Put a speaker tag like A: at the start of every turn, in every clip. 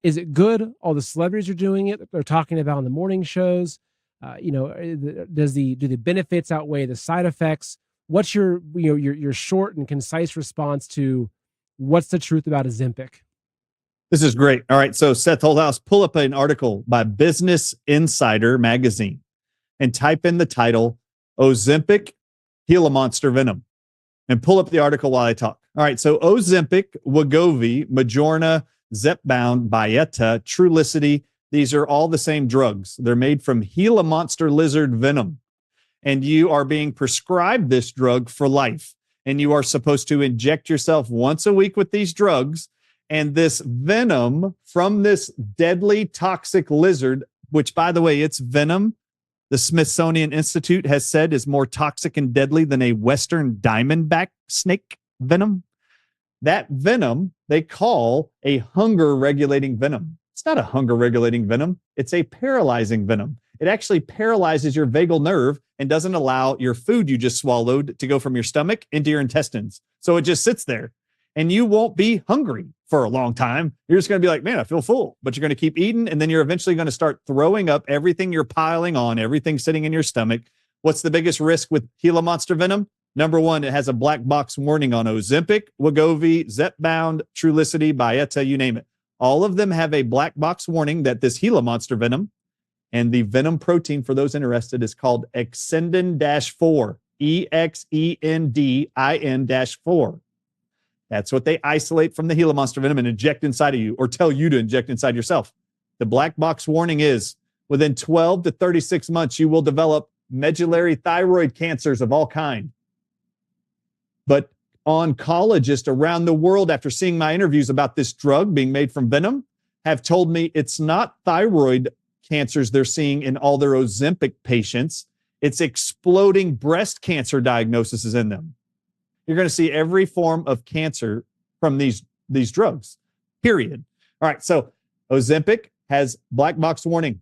A: Is it good? All the celebrities are doing it. They're talking about on the morning shows. Do the benefits outweigh the side effects? What's your short and concise response to what's the truth about Ozempic?
B: This is great. All right. So, Seth Holdhouse, pull up an article by Business Insider magazine and type in the title Ozempic Gila Monster Venom and pull up the article while I talk. All right. So, Ozempic, Wegovy, Majorna, Zepbound, Byetta, Trulicity, these are all the same drugs. They're made from Gila monster lizard venom. And you are being prescribed this drug for life. And you are supposed to inject yourself once a week with these drugs. And this venom from this deadly toxic lizard, which, by the way, it's venom, the Smithsonian Institute has said is more toxic and deadly than a Western diamondback snake venom. That venom they call a hunger regulating venom. It's not a hunger regulating venom. It's a paralyzing venom. It actually paralyzes your vagal nerve and doesn't allow your food you just swallowed to go from your stomach into your intestines. So it just sits there and you won't be hungry for a long time. You're just going to be like, man, I feel full, but you're going to keep eating. And then you're eventually going to start throwing up everything you're piling on, everything sitting in your stomach. What's the biggest risk with Gila monster venom? Number one, it has a black box warning on Ozempic, Wegovy, Zepbound, Trulicity, Byetta, you name it. All of them have a black box warning that this Gila monster venom and the venom protein, for those interested, is called Exendin-4, EXENDIN-4. That's what they isolate from the Gila monster venom and inject inside of you, or tell you to inject inside yourself. The black box warning is within 12 to 36 months, you will develop medullary thyroid cancers of all kinds. But oncologists around the world, after seeing my interviews about this drug being made from venom, have told me it's not thyroid cancers they're seeing in all their Ozempic patients. It's exploding breast cancer diagnoses in them. You're going to see every form of cancer from these drugs, period. All right, so Ozempic has black box warning.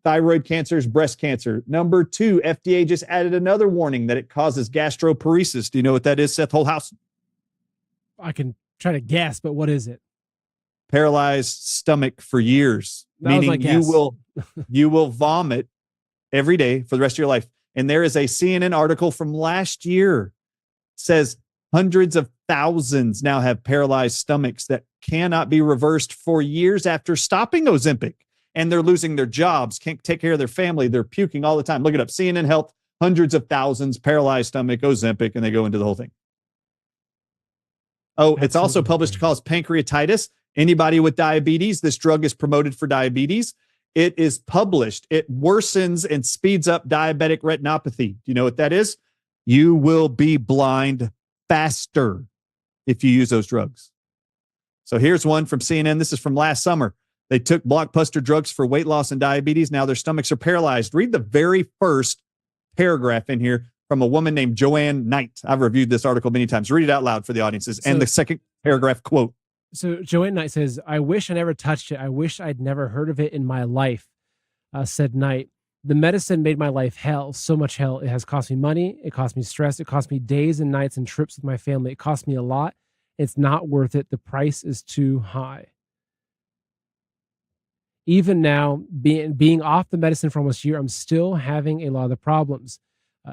B: Thyroid cancers, breast cancer. Number two, FDA just added another warning that it causes gastroparesis. Do you know what that is, Seth Holdhouse?
A: I can try to guess, but what is it?
B: Paralyzed stomach for years, meaning you will vomit every day for the rest of your life. And there is a CNN article from last year says hundreds of thousands now have paralyzed stomachs that cannot be reversed for years after stopping Ozempic. And they're losing their jobs, can't take care of their family. They're puking all the time. Look it up. CNN Health, hundreds of thousands, paralyzed stomach, Ozempic, and they go into the whole thing. Oh, it's also published to cause pancreatitis. Anybody with diabetes, this drug is promoted for diabetes. It is published. It worsens and speeds up diabetic retinopathy. Do you know what that is? You will be blind faster if you use those drugs. So here's one from CNN. This is from last summer. They took blockbuster drugs for weight loss and diabetes. Now their stomachs are paralyzed. Read the very first paragraph in here from a woman named Joanne Knight. I've reviewed this article many times. Read it out loud for the audiences. And the second paragraph quote.
A: So Joanne Knight says, I wish I never touched it. I wish I'd never heard of it in my life, said Knight. The medicine made my life hell, so much hell. It has cost me money. It cost me stress. It cost me days and nights and trips with my family. It cost me a lot. It's not worth it. The price is too high. Even now, being off the medicine for almost a year, I'm still having a lot of the problems.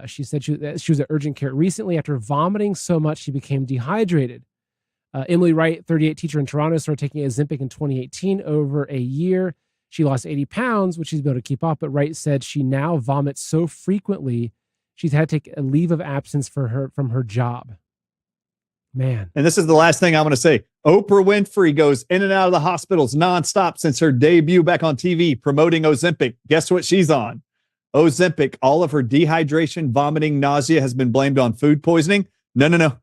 A: She said she was at urgent care recently. After vomiting so much, she became dehydrated. Emily Wright, 38, teacher in Toronto, started taking Ozempic in 2018. Over a year, she lost 80 pounds, which she's been able to keep off. But Wright said she now vomits so frequently, she's had to take a leave of absence from her job. Man.
B: And this is the last thing I'm going to say. Oprah Winfrey goes in and out of the hospitals nonstop since her debut back on TV promoting Ozempic. Guess what she's on? Ozempic. All of her dehydration, vomiting, nausea has been blamed on food poisoning. No.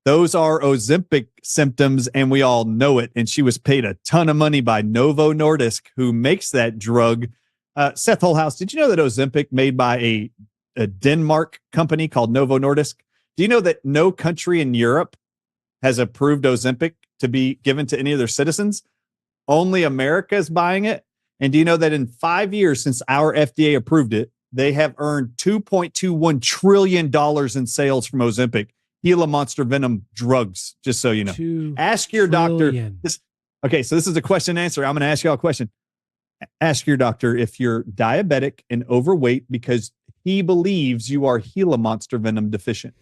B: Those are Ozempic symptoms, and we all know it. And she was paid a ton of money by Novo Nordisk, who makes that drug. Seth Holdhouse, did you know that Ozempic made by a Denmark company called Novo Nordisk? Do you know that no country in Europe has approved Ozempic to be given to any of their citizens? Only America is buying it. And do you know that in 5 years since our FDA approved it, they have earned $2.21 trillion in sales from Ozempic, Gila monster venom drugs, just so you know. Ask your doctor. Okay, so this is a question and answer. I'm going to ask y'all a question. Ask your doctor if you're diabetic and overweight because he believes you are Gila monster venom deficient.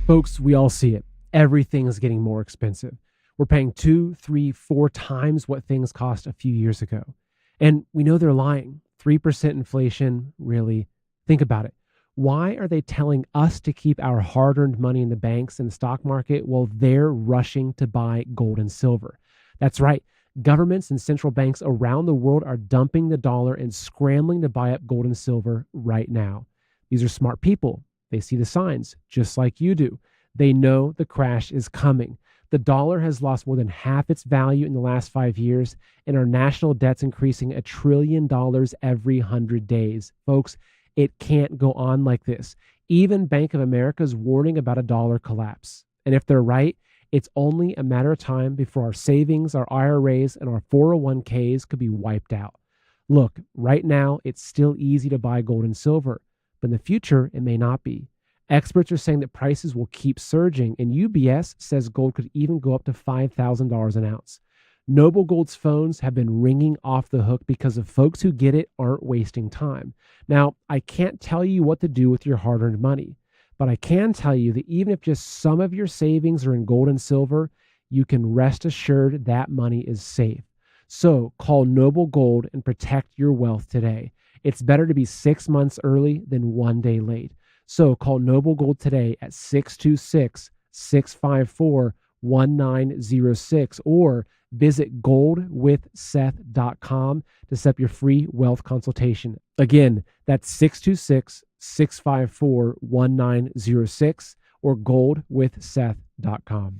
A: Folks, we all see it. Everything is getting more expensive. We're paying 2, 3, 4 times what things cost a few years ago. And we know they're lying. 3% inflation, really? Think about it. Why are they telling us to keep our hard-earned money in the banks and the stock market while they're rushing to buy gold and silver? That's right. Governments and central banks around the world are dumping the dollar and scrambling to buy up gold and silver right now. These are smart people. They see the signs, just like you do. They know the crash is coming. The dollar has lost more than half its value in the last 5 years, and our national debt's increasing $1 trillion every 100 days. Folks, it can't go on like this. Even Bank of America is warning about a dollar collapse. And if they're right, it's only a matter of time before our savings, our IRAs, and our 401ks could be wiped out. Look, right now, it's still easy to buy gold and silver, but in the future, it may not be. Experts are saying that prices will keep surging, and UBS says gold could even go up to $5,000 an ounce. Noble Gold's phones have been ringing off the hook because of folks who get it aren't wasting time. Now, I can't tell you what to do with your hard-earned money, but I can tell you that even if just some of your savings are in gold and silver, you can rest assured that money is safe. So call Noble Gold and protect your wealth today. It's better to be 6 months early than 1 day late. So call Noble Gold today at 626-654-1906 or visit goldwithseth.com to set up your free wealth consultation. Again, that's 626-654-1906 or goldwithseth.com.